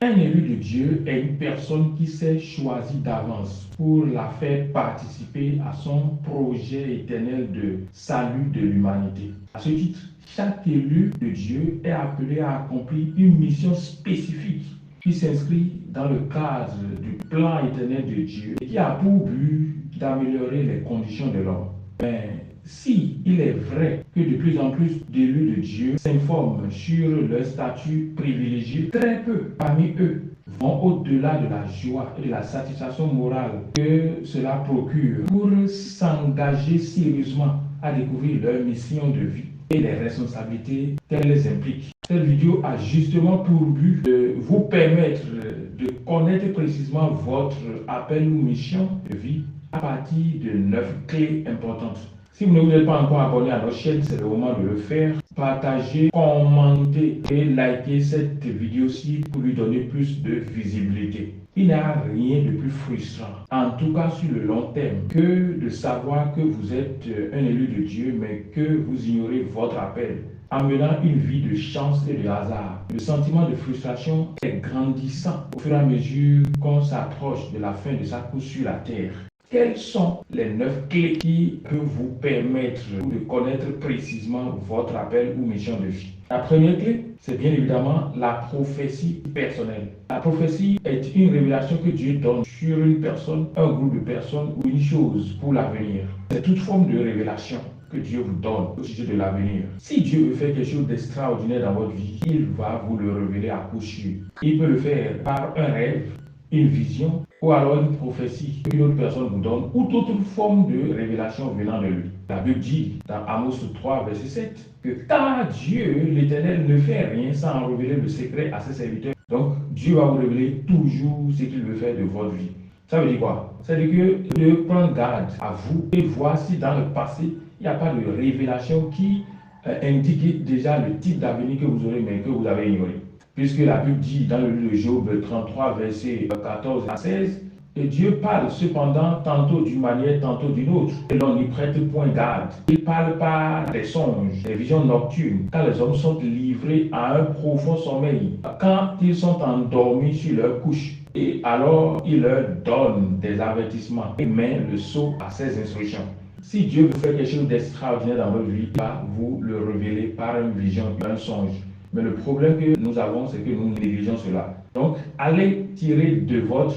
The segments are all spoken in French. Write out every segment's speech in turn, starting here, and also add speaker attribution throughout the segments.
Speaker 1: Un élu de Dieu est une personne qui s'est choisie d'avance pour la faire participer à son projet éternel de salut de l'humanité. À ce titre, chaque élu de Dieu est appelé à accomplir une mission spécifique qui s'inscrit dans le cadre du plan éternel de Dieu et qui a pour but d'améliorer les conditions de l'homme. Mais si il est vrai que de plus en plus d'élus de Dieu s'informent sur leur statut privilégié, très peu parmi eux vont au-delà de la joie et de la satisfaction morale que cela procure pour s'engager sérieusement à découvrir leur mission de vie et les responsabilités qu'elles impliquent. Cette vidéo a justement pour but de vous permettre de connaître précisément votre appel ou mission de vie à partir de 9 clés importantes. Si vous ne vous êtes pas encore abonné à notre chaîne, c'est le moment de le faire. Partagez, commentez et likez cette vidéo-ci pour lui donner plus de visibilité. Il n'y a rien de plus frustrant, en tout cas sur le long terme, que de savoir que vous êtes un élu de Dieu, mais que vous ignorez votre appel, en menant une vie de chance et de hasard. Le sentiment de frustration est grandissant au fur et à mesure qu'on s'approche de la fin de sa course sur la terre. Quelles sont les 9 clés qui peuvent vous permettre de connaître précisément votre appel ou mission de vie? La première clé, c'est bien évidemment la prophétie personnelle. La prophétie est une révélation que Dieu donne sur une personne, un groupe de personnes ou une chose pour l'avenir. C'est toute forme de révélation que Dieu vous donne au sujet de l'avenir. Si Dieu veut faire quelque chose d'extraordinaire dans votre vie, il va vous le révéler à coup sûr. Il peut le faire par un rêve, une vision, ou alors une prophétie qu'une autre personne vous donne, ou toute forme de révélation venant de lui. La Bible dit dans Amos 3, verset 7, que car Dieu, l'Éternel, ne fait rien sans révéler le secret à ses serviteurs. Donc, Dieu va vous révéler toujours ce qu'il veut faire de votre vie. Ça veut dire quoi? Ça veut dire que de prendre garde à vous et voir si dans le passé, il n'y a pas de révélation qui indique déjà le type d'avenir que vous aurez, mais que vous avez ignoré. Puisque la Bible dit dans le livre de Job 33, versets 14 à 16, et Dieu parle cependant tantôt d'une manière, tantôt d'une autre, et l'on n'y prête point garde. Il parle par des songes, des visions nocturnes, quand les hommes sont livrés à un profond sommeil, quand ils sont endormis sur leur couche. Et alors, il leur donne des avertissements et met le sceau à ses instructions. Si Dieu veut faire quelque chose d'extraordinaire dans votre vie, il va vous le révéler par une vision, un songe. Mais le problème que nous avons, c'est que nous négligeons cela. Donc, allez tirer de votre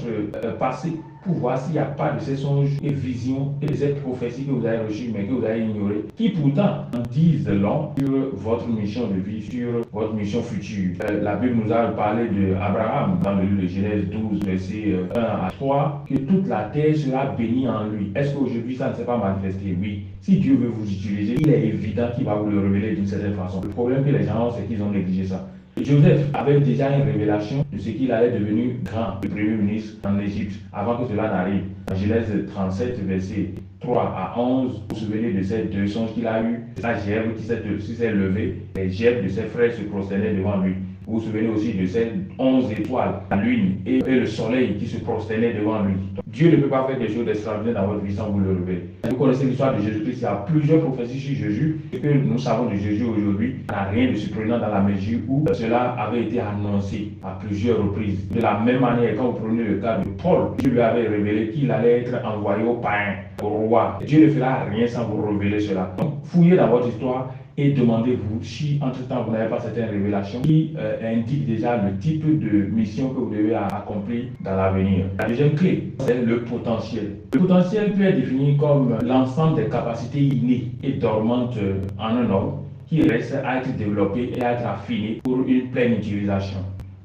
Speaker 1: passé pour voir s'il n'y a pas de ces songes et visions et de ces prophéties que vous avez reçues, mais que vous avez ignorées, qui pourtant en disent long sur votre mission de vie, sur votre mission future. La Bible nous a parlé d'Abraham dans le livre de Genèse 12, versets 1 à 3, que toute la terre sera bénie en lui. Est-ce qu'aujourd'hui ça ne s'est pas manifesté? Oui. Si Dieu veut vous utiliser, il est évident qu'il va vous le révéler d'une certaine façon. Le problème que les gens ont, c'est qu'ils ont négligé ça. Joseph avait déjà une révélation de ce qu'il allait devenir grand, le premier ministre en Égypte, avant que cela n'arrive. En Genèse 37, verset 3 à 11, vous vous souvenez de ces deux songes qu'il a eu, la gerbe qui s'est levée, les gerbes de ses frères se prosternaient devant lui. Vous vous souvenez aussi de ces 11 étoiles, la lune et le soleil qui se prosternaient devant lui. Dieu ne peut pas faire quelque chose d'extraordinaire dans votre vie sans vous le révéler. Vous connaissez l'histoire de Jésus-Christ, il y a plusieurs prophéties sur Jésus. Ce que nous savons de Jésus aujourd'hui n'a rien de surprenant dans la mesure où cela avait été annoncé à plusieurs reprises. De la même manière, quand vous prenez le cas de Paul, Dieu lui avait révélé qu'il allait être envoyé aux païens, au roi. Dieu ne fera rien sans vous révéler cela. Donc, fouillez dans votre histoire et demandez-vous si entre-temps vous n'avez pas certaines révélations qui indiquent déjà le type de mission que vous devez accomplir dans l'avenir. La deuxième clé, c'est le potentiel. Le potentiel peut être défini comme l'ensemble des capacités innées et dormantes en un homme qui restent à être développées et à être affinées pour une pleine utilisation.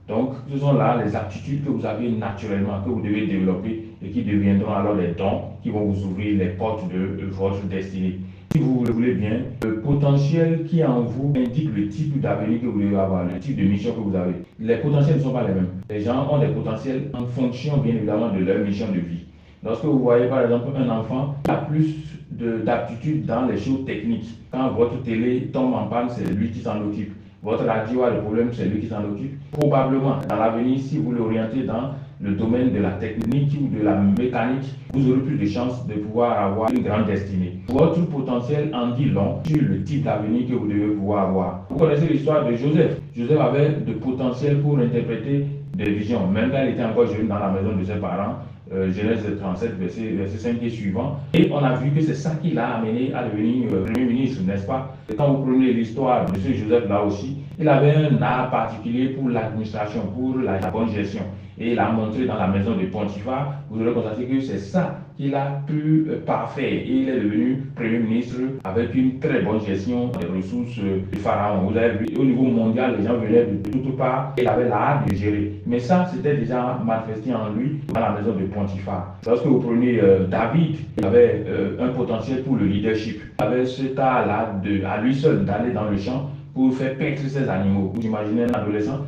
Speaker 1: Donc, ce sont là les aptitudes que vous avez naturellement, que vous devez développer et qui deviendront alors les dons qui vont vous ouvrir les portes de votre destinée. Si vous le voulez bien, le potentiel qui est en vous indique le type d'avenir que vous devez avoir, le type de mission que vous avez. Les potentiels ne sont pas les mêmes. Les gens ont des potentiels en fonction, bien évidemment, de leur mission de vie. Lorsque vous voyez, par exemple, un enfant qui a plus d'aptitude dans les choses techniques, quand votre télé tombe en panne, c'est lui qui s'en occupe. Votre radio a des problèmes, c'est lui qui s'en occupe. Probablement, dans l'avenir, si vous l'orientez dans le domaine de la technique ou de la mécanique, vous aurez plus de chances de pouvoir avoir une grande destinée. Votre potentiel en dit long sur le type d'avenir que vous devez pouvoir avoir. Vous connaissez l'histoire de Joseph. Joseph avait de potentiel pour interpréter des visions. Même quand il était encore jeune dans la maison de ses parents, Genèse 37, verset 5 et suivant. Et on a vu que c'est ça qui l'a amené à devenir Premier ministre, n'est-ce pas? Et quand vous prenez l'histoire de ce Joseph-là aussi, il avait un art particulier pour l'administration, pour la bonne gestion. Et il a montré dans la maison de Potiphar, vous aurez constaté que c'est ça qu'il a pu parfaire. Et il est devenu Premier ministre avec une très bonne gestion des ressources du Pharaon. Vous avez vu, au niveau mondial, les gens venaient de toutes parts. Il avait l'art de gérer. Mais ça, c'était déjà manifesté en lui dans la maison de Potiphar. Lorsque vous prenez David, il avait un potentiel pour le leadership. Il avait cet art-là à lui seul d'aller dans le champ pour faire paître ses animaux. Vous imaginez un adolescent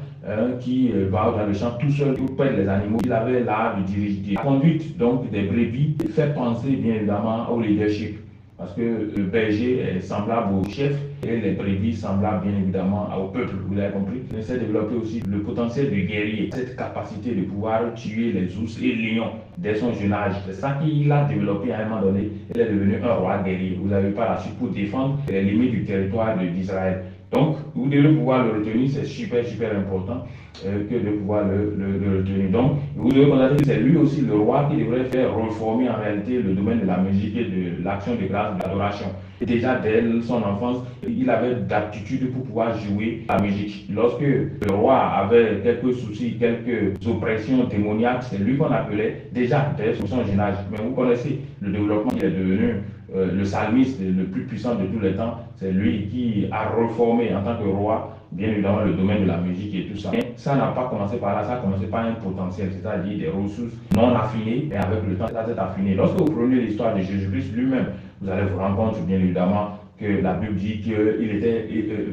Speaker 1: qui va dans le champ tout seul pour paître les animaux. Il avait l'art de diriger. La conduite donc des brebis fait penser bien évidemment au leadership. Parce que le berger est semblable au chef et les brebis semblables bien évidemment au peuple. Vous avez compris? Il essaie de développer aussi le potentiel de guerrier, cette capacité de pouvoir tuer les ours et les lions dès son jeune âge. C'est ça qu'il a développé à un moment donné. Il est devenu un roi guerrier. Vous avez par la suite pour défendre les limites du territoire d'Israël. Donc, vous devez pouvoir le retenir, c'est super important que de pouvoir le retenir. Donc, vous devez constater que c'est lui aussi le roi qui devrait faire reformer en réalité le domaine de la musique et de l'action de grâce, de l'adoration. Et déjà dès son enfance, il avait d'aptitude pour pouvoir jouer la musique. Lorsque le roi avait quelques soucis, quelques oppressions démoniaques, c'est lui qu'on appelait déjà dès son jeune âge. Mais vous connaissez le développement qu'il est devenu. Le psalmiste le plus puissant de tous les temps, c'est lui qui a reformé en tant que roi, bien évidemment, le domaine de la musique et tout ça. Mais ça n'a pas commencé par là, ça a commencé par un potentiel, c'est-à-dire des ressources non affinées, et avec le temps, ça s'est affiné. Lorsque vous prenez l'histoire de Jésus-Christ lui-même, vous allez vous rendre compte, bien évidemment, que la Bible dit qu'il était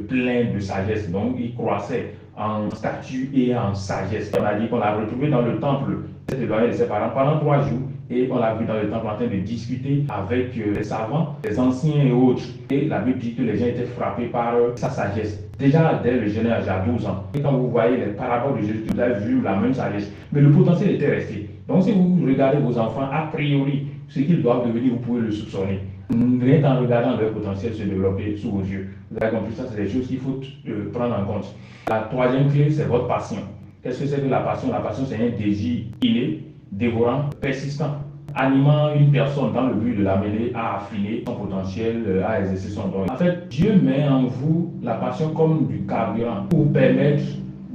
Speaker 1: plein de sagesse, donc il croissait en statut et en sagesse. On a dit qu'on l'a retrouvé dans le temple, il s'est éloigné de ses parents pendant 3 jours. Et on l'a vu dans le temple en train de discuter avec les savants, les anciens et autres. Et la Bible dit que les gens étaient frappés par sa sagesse. Déjà dès le jeune âge, à 12 ans. Et quand vous voyez les paraboles de Jésus, vous avez vu la même sagesse. Mais le potentiel était resté. Donc si vous regardez vos enfants, a priori, ce qu'ils doivent devenir, vous pouvez le soupçonner. Rien qu'en regardant leur potentiel se développer sous vos yeux. Vous avez compris ça, c'est des choses qu'il faut prendre en compte. La troisième clé, c'est votre passion. Qu'est-ce que c'est que la passion? La passion, c'est un désir inné, dévorant, persistant, animant une personne dans le but de l'amener à affiner son potentiel, à exercer son don. En fait, Dieu met en vous la passion comme du carburant pour vous permettre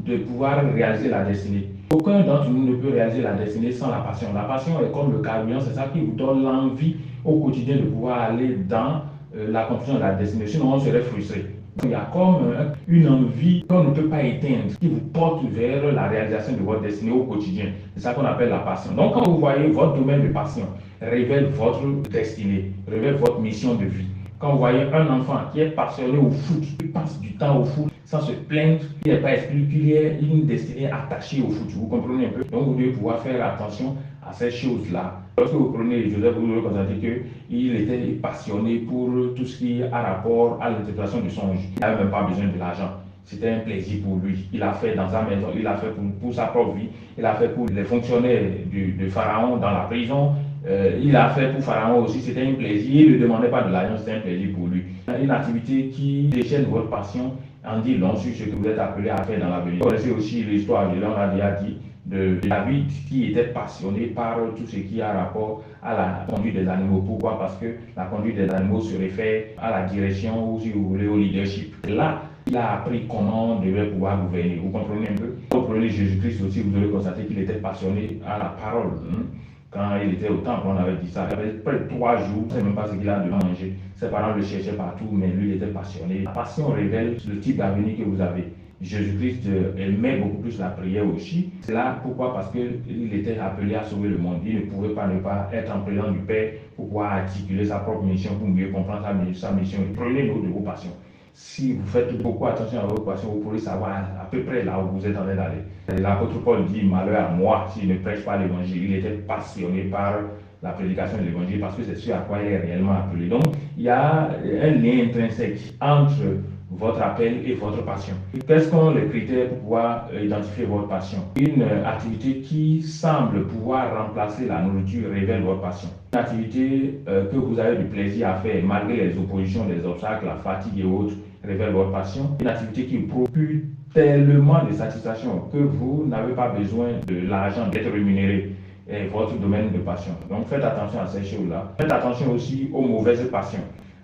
Speaker 1: de pouvoir réaliser la destinée. Aucun d'entre nous ne peut réaliser la destinée sans la passion. La passion est comme le carburant, c'est ça qui vous donne l'envie au quotidien de pouvoir aller dans l'accomplissement de la destinée. Sinon, on serait frustré. Il y a comme une envie qu'on ne peut pas éteindre, qui vous porte vers la réalisation de votre destinée au quotidien. C'est ça qu'on appelle la passion. Donc, quand vous voyez votre domaine de passion, révèle votre destinée, révèle votre mission de vie. Quand vous voyez un enfant qui est passionné au foot, qui passe du temps au foot sans se plaindre, il n'est pas esprit qu'il ait une destinée attachée au foot. Vous comprenez un peu? Donc, vous devez pouvoir faire attention à ces choses-là. Lorsque vous prenez Joseph, vous devez constater qu'il était passionné pour tout ce qui a rapport à l'interprétation du songe. Il n'avait même pas besoin de l'argent. C'était un plaisir pour lui. Il a fait dans sa maison, il a fait pour sa propre vie, il a fait pour les fonctionnaires de Pharaon dans la prison, il a fait pour Pharaon aussi, c'était un plaisir. Il ne demandait pas de l'argent, c'était un plaisir pour lui. Une activité qui déchaîne votre passion en dit long sur ce que vous êtes appelé à faire dans l'avenir. Vous connaissez aussi l'histoire, je l'ai déjà dit, de David qui était passionné par tout ce qui a rapport à la conduite des animaux. Pourquoi? Parce que la conduite des animaux se réfère à la direction ou si vous voulez au leadership. Là, il a appris comment on devait pouvoir gouverner. Vous comprenez un peu? Vous prenez Jésus-Christ aussi, vous devez constater qu'il était passionné à la parole. Quand il était au temple, on avait dit ça. Il avait près de 3 jours, je ne sais même pas ce qu'il a de manger. Ses parents le cherchaient partout, mais lui, il était passionné. La passion révèle le type d'avenir que vous avez. Jésus-Christ aimait beaucoup plus la prière aussi. C'est là pourquoi? Parce qu'il était appelé à sauver le monde. Il ne pouvait pas ne pas être en présence du Père pour pouvoir articuler sa propre mission, pour mieux comprendre sa mission. Prenez note de vos passions. Si vous faites beaucoup attention à vos passions, vous pourrez savoir à peu près là où vous êtes en train d'aller. L'apôtre Paul dit: malheur à moi s'il ne prêche pas l'évangile. Il était passionné par la prédication de l'évangile parce que c'est ce à quoi il est réellement appelé. Donc, il y a un lien intrinsèque entre votre appel et votre passion. Quels sont les critères pour pouvoir identifier votre passion? Une activité qui semble pouvoir remplacer la nourriture révèle votre passion. Une activité que vous avez du plaisir à faire malgré les oppositions, les obstacles, la fatigue et autres révèle votre passion. Une activité qui vous procure tellement de satisfaction que vous n'avez pas besoin de l'argent, d'être rémunéré. Et votre domaine de passion. Donc faites attention à ces choses-là. Faites attention aussi aux mauvaises passions.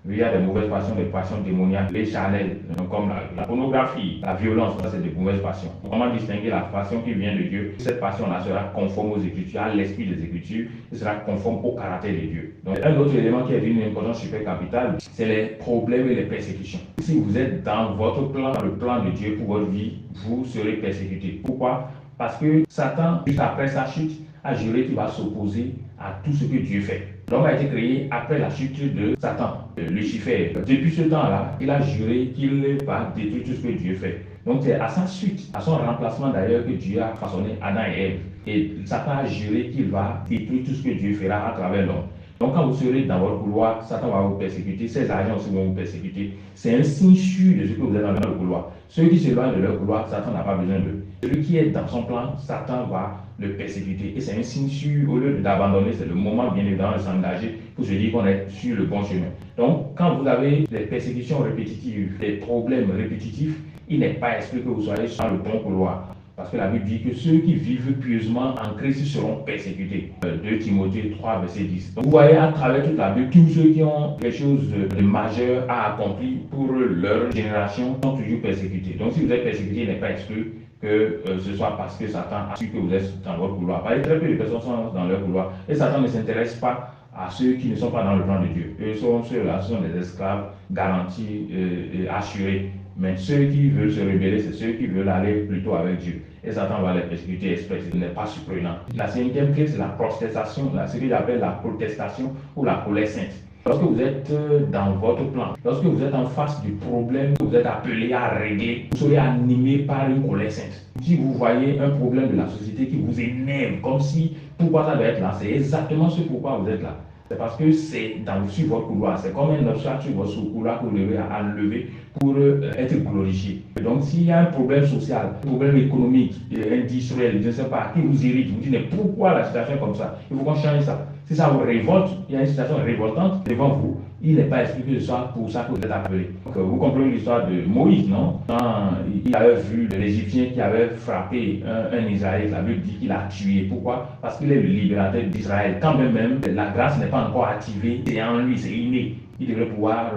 Speaker 1: Il y a des mauvaises passions, des passions démoniaques, les charnelles, comme la pornographie, la violence, ça c'est des mauvaises passions. Comment distinguer la passion qui vient de Dieu? Cette passion-là sera conforme aux Écritures, à l'esprit des Écritures, et sera conforme au caractère de Dieu. Donc un autre élément qui a d'une importance super capitale, c'est les problèmes et les persécutions. Si vous êtes dans votre plan, dans le plan de Dieu pour votre vie, vous serez persécuté. Pourquoi? Parce que Satan, juste après sa chute, a juré qu'il va s'opposer à tout ce que Dieu fait. L'homme a été créé après la chute de Satan, Lucifer. Depuis ce temps-là, il a juré qu'il va détruire tout ce que Dieu fait. Donc c'est à sa suite, à son remplacement d'ailleurs, que Dieu a façonné Adam et Ève. Et Satan a juré qu'il va détruire tout ce que Dieu fera à travers l'homme. Donc quand vous serez dans votre couloir, Satan va vous persécuter, ses agents aussi vont vous persécuter. C'est un signe sûr de ce que vous êtes dans le couloir. Ceux qui s'éloignent de leur couloir, Satan n'a pas besoin d'eux. Celui qui est dans son plan, Satan va le persécuter. Et c'est un signe sûr, au lieu d'abandonner, c'est le moment bien évidemment de s'engager pour se dire qu'on est sur le bon chemin. Donc quand vous avez des persécutions répétitives, des problèmes répétitifs, il n'est pas exclu que vous soyez sur le bon couloir. Parce que la Bible dit que ceux qui vivent pieusement en Christ seront persécutés. 2 Timothée 3, verset 10. Donc, vous voyez à travers toute la Bible, tous ceux qui ont quelque chose de majeur à accomplir pour leur génération sont toujours persécutés. Donc si vous êtes persécuté, il n'est pas exclu que ce soit parce que Satan a su que vous êtes dans votre couloir. Parce que très peu de personnes sont dans leur couloir. Et Satan ne s'intéresse pas à ceux qui ne sont pas dans le plan de Dieu. Eux sont ceux-là, ce sont des esclaves garantis et assurés. Mais ceux qui veulent se rebeller, c'est ceux qui veulent aller plutôt avec Dieu. Et Satan va les persécuter exprès. Ce n'est pas surprenant. La cinquième clé, c'est la protestation, ce qu'il appelle la protestation ou la colère sainte. Lorsque vous êtes dans votre plan, lorsque vous êtes en face du problème que vous êtes appelé à régler, vous serez animé par une colère sainte. Si vous voyez un problème de la société qui vous énerve, comme si, pourquoi ça doit être là, c'est exactement ce pourquoi vous êtes là. C'est parce que c'est sur votre couloir. C'est comme un obstacle sur votre couloir que vous devez enlever pour être glorifié. Donc, s'il y a un problème social, un problème économique, industriel, je ne sais pas, qui vous irrite, vous dites, mais pourquoi la situation est comme ça? Il faut qu'on change ça. Si ça vous révolte, il y a une situation révoltante devant vous, il n'est pas expliqué que ce soit pour ça que vous êtes appelé. Donc, vous comprenez l'histoire de Moïse, non? Quand il avait vu l'Égyptien qui avait frappé un Israélite, la Bible dit qu'il a tué. Pourquoi? Parce qu'il est le libérateur d'Israël. Quand même, la grâce n'est pas encore activée, c'est en lui, c'est inné. Il devrait pouvoir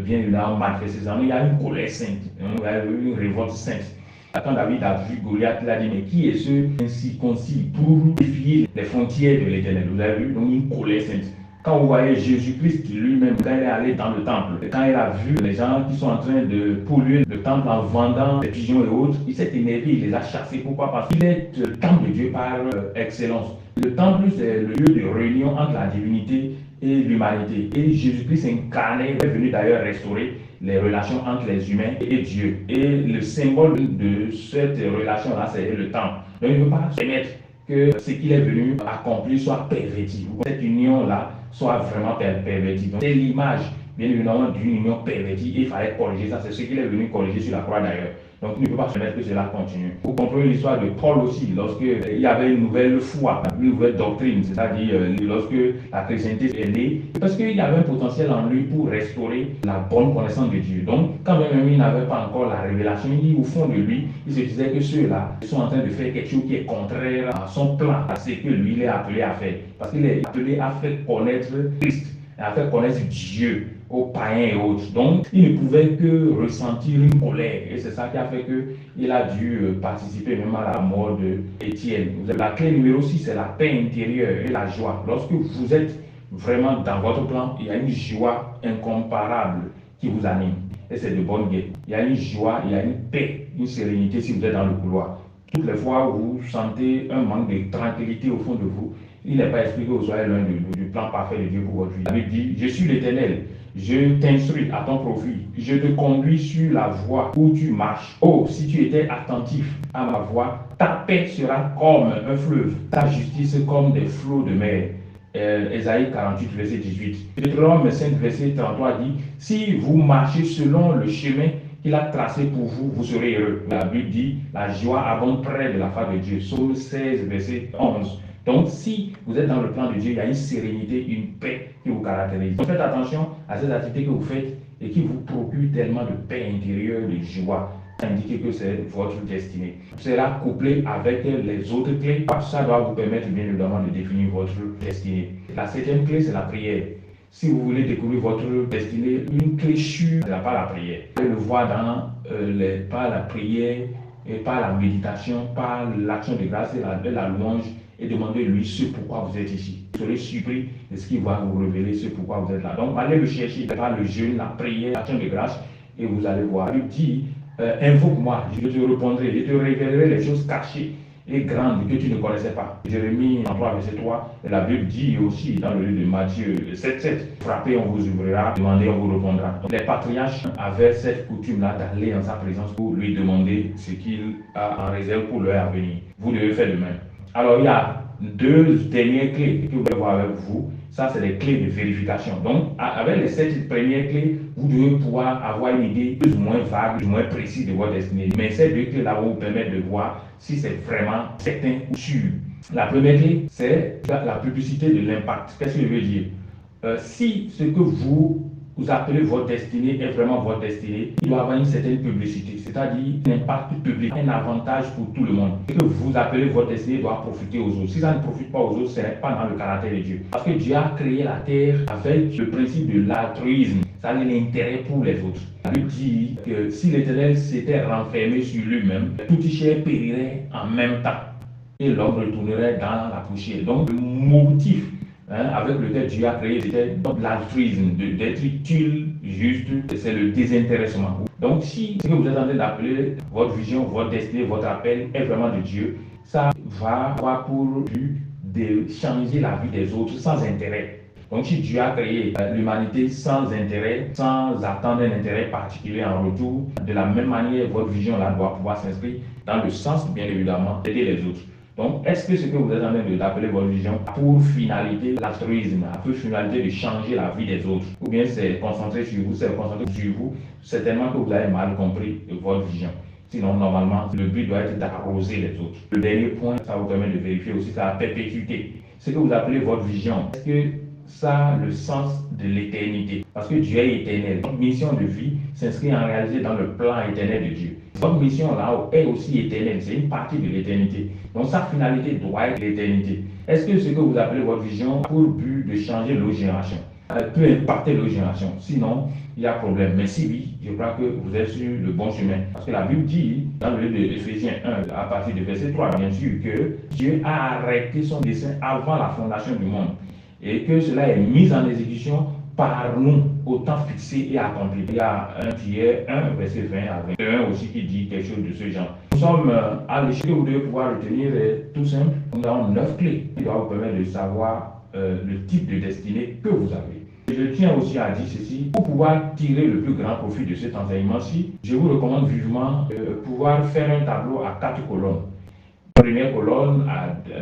Speaker 1: bien évidemment manifester ça. Il y a une colère sainte, il y a une révolte sainte. Quand David a vu Goliath, il a dit, mais qui est ce incirconcis pour défier les frontières de l'Éternel? Vous avez vu, donc une colère sainte. Quand vous voyez Jésus-Christ lui-même, quand il est allé dans le temple, quand il a vu les gens qui sont en train de polluer le temple en vendant des pigeons et autres, il s'est énervé, il les a chassés. Pourquoi? Parce qu'il est le temple de Dieu par excellence. Le temple, c'est le lieu de réunion entre la divinité et l'humanité. Et Jésus-Christ incarné est venu d'ailleurs restaurer les relations entre les humains et Dieu. Et le symbole de cette relation-là, c'est le temple. Donc il ne veut pas permettre que ce qu'il est venu accomplir soit perverti. Cette union-là soit vraiment pervertie. C'est l'image, bien évidemment, d'une union pervertie et il fallait corriger ça. C'est ce qu'il est venu corriger sur la croix d'ailleurs. Donc il ne peut pas se permettre que cela continue. Vous comprenez l'histoire de Paul aussi, lorsqu'il y avait une nouvelle foi, une nouvelle doctrine, c'est-à-dire lorsque la chrétienté est née, parce qu'il y avait un potentiel en lui pour restaurer la bonne connaissance de Dieu. Donc quand même il n'avait pas encore la révélation, il dit au fond de lui, il se disait que ceux-là sont en train de faire quelque chose qui est contraire à son plan, à ce que lui il est appelé à faire. Parce qu'il est appelé à faire connaître Christ, à faire connaître Dieu aux païens et autres. Donc, il ne pouvait que ressentir une colère. Et c'est ça qui a fait qu'il a dû participer même à la mort d'Étienne. La clé numéro 6, c'est la paix intérieure et la joie. Lorsque vous êtes vraiment dans votre plan, il y a une joie incomparable qui vous anime. Et c'est de bonne guerre. Il y a une joie, il y a une paix, une sérénité si vous êtes dans le couloir. Toutes les fois où vous sentez un manque de tranquillité au fond de vous, il n'est pas expliqué que vous soyez loin du plan parfait de Dieu pour votre vie. La Bible dit, je suis l'Éternel, je t'instruis à ton profit, je te conduis sur la voie où tu marches. Oh, si tu étais attentif à ma voix, ta paix sera comme un fleuve, ta justice comme des flots de mer. Ésaïe 48, verset 18. Deutéronome 5, verset 33 dit, si vous marchez selon le chemin qu'il a tracé pour vous, vous serez heureux. La Bible dit, la joie abonde près de la face de Dieu. Psaume 16, verset 11. Donc, si vous êtes dans le plan de Dieu, il y a une sérénité, une paix qui vous caractérise. Donc, faites attention à ces activités que vous faites et qui vous procurent tellement de paix intérieure, de joie. indiquer que c'est votre destinée. Cela couplé avec les autres clés, ça doit vous permettre bien évidemment de définir votre destinée. La septième clé, c'est la prière. Si vous voulez découvrir votre destinée, une clé sûre, c'est pas la prière. Vous allez le voir par la prière, et par la méditation, par l'action de grâce et la louange, et demandez-lui ce pourquoi vous êtes ici. Vous serez surpris de ce qu'il va vous révéler, ce pourquoi vous êtes là. Donc, allez le chercher par le jeûne, la prière, l'action de grâce, et vous allez voir. Il dit, invoque-moi, je te répondrai, je te révélerai les choses cachées et grandes que tu ne connaissais pas. Jérémie 33, verset 3, la Bible dit aussi dans le livre de Matthieu 7, frappez, on vous ouvrira, demandez, on vous répondra. Donc, les patriarches avaient cette coutume-là d'aller en sa présence pour lui demander ce qu'il a en réserve pour leur avenir. Vous devez faire de même. Alors, il y a deux dernières clés que vous allez voir avec vous. Ça, c'est les clés de vérification. Donc, avec les 7 premières clés, vous devez pouvoir avoir une idée plus ou moins vague, plus ou moins précise de votre destinée. Mais ces deux clés-là vont vous permettre de voir si c'est vraiment certain ou sûr. La première clé, c'est la publicité de l'impact. Qu'est-ce que je veux dire? Si ce que vous appelez votre destinée est vraiment votre destinée, il doit avoir une certaine publicité, c'est-à-dire un impact public, un avantage pour tout le monde. Ce que vous appelez votre destinée doit profiter aux autres. Si ça ne profite pas aux autres, ce n'est pas dans le caractère de Dieu. Parce que Dieu a créé la terre avec le principe de l'altruisme, c'est-à-dire l'intérêt pour les autres. La Bible dit que si l'Éternel s'était renfermé sur lui-même, toute chair périrait en même temps et l'homme retournerait dans la poussière. Donc, le motif avec lequel Dieu a créé, c'était l'altruisme, d'être utile, juste, c'est le désintéressement. Donc, si ce que vous êtes en train d'appeler votre vision, votre destinée, votre appel est vraiment de Dieu, ça va avoir pour but de changer la vie des autres sans intérêt. Donc, si Dieu a créé l'humanité sans intérêt, sans attendre un intérêt particulier en retour, de la même manière, votre vision là doit pouvoir s'inscrire dans le sens, bien évidemment, d'aider les autres. Donc, est-ce que ce que vous êtes en train d'appeler votre vision a pour finalité l'altruisme, a pour finalité de changer la vie des autres? Ou bien c'est concentré sur vous, c'est concentré sur vous, certainement que vous avez mal compris votre vision. Sinon, normalement, le but doit être d'arroser les autres. Le dernier point, ça vous permet de vérifier aussi, c'est la perpétuité. Ce que vous appelez votre vision, est-ce que ça a le sens de l'éternité? Parce que Dieu est éternel. Votre mission de vie s'inscrit en réalité dans le plan éternel de Dieu. Votre mission là est aussi éternelle, c'est une partie de l'éternité. Donc sa finalité doit être l'éternité. Est-ce que ce que vous appelez votre vision a pour but de changer nos générations? Peut impacter nos générations. Sinon, il y a problème. Mais si oui, je crois que vous êtes sur le bon chemin. Parce que la Bible dit, dans le livre d'Éphésiens 1, à partir du verset 3, bien sûr, que Dieu a arrêté son dessein avant la fondation du monde. Et que cela est mis en exécution par nous, au temps fixé et accompli. Il y a 1 Pierre 1, verset 20 à 21 aussi qui dit quelque chose de ce genre. Nous sommes à l'échelle que vous devez pouvoir retenir tout simple. Nous avons 9 clés qui doivent vous permettre de savoir le type de destinée que vous avez. Je tiens aussi à dire ceci, pour pouvoir tirer le plus grand profit de cet enseignement-ci, je vous recommande vivement de pouvoir faire un tableau à 4 colonnes. Première colonne,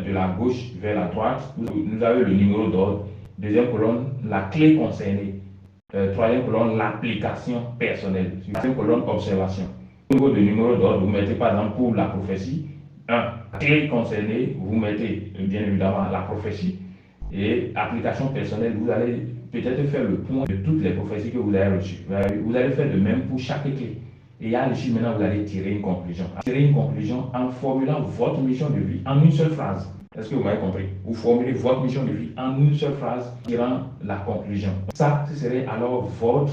Speaker 1: de la gauche vers la droite, vous avez le numéro d'ordre. Deuxième colonne, la clé concernée. Troisième colonne, l'application personnelle. Quatrième colonne, observation. Au niveau de numéro d'ordre, vous mettez par exemple pour la prophétie, 1. Clé concernée, vous mettez bien évidemment la prophétie. Et application personnelle, vous allez peut-être faire le point de toutes les prophéties que vous avez reçues. Vous allez faire de même pour chaque clé. Et à l'issue, maintenant, vous allez tirer une conclusion. Tirer une conclusion en formulant votre mission de vie en une seule phrase. Est-ce que vous m'avez compris? Vous formulez votre mission de vie en une seule phrase, tirant la conclusion. Ça, ce serait alors votre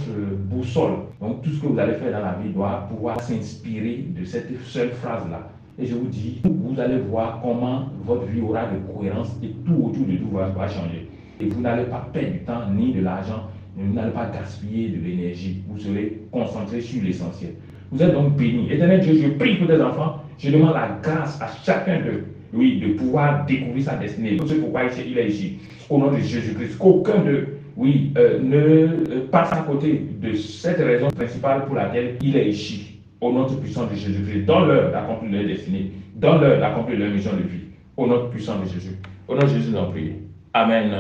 Speaker 1: boussole. Donc, tout ce que vous allez faire dans la vie doit pouvoir s'inspirer de cette seule phrase-là. Et je vous dis, vous allez voir comment votre vie aura de cohérence et tout autour de vous va changer. Et vous n'allez pas perdre du temps ni de l'argent, vous n'allez pas gaspiller de l'énergie. Vous serez concentré sur l'essentiel. Vous êtes donc bénis. Éternel Dieu, je prie pour tes enfants. Je demande la grâce à chacun d'eux, oui, de pouvoir découvrir sa destinée. C'est pourquoi il est ici. Au nom de Jésus-Christ, qu'aucun d'eux, oui, ne passe à côté de cette raison principale pour laquelle il est ici. Au nom puissant de Jésus-Christ, donne-leur d'accomplir leur destinée. Donne-leur d'accomplir leur mission de vie. Au nom puissant de Jésus. Au nom de Jésus, nous prions. Amen.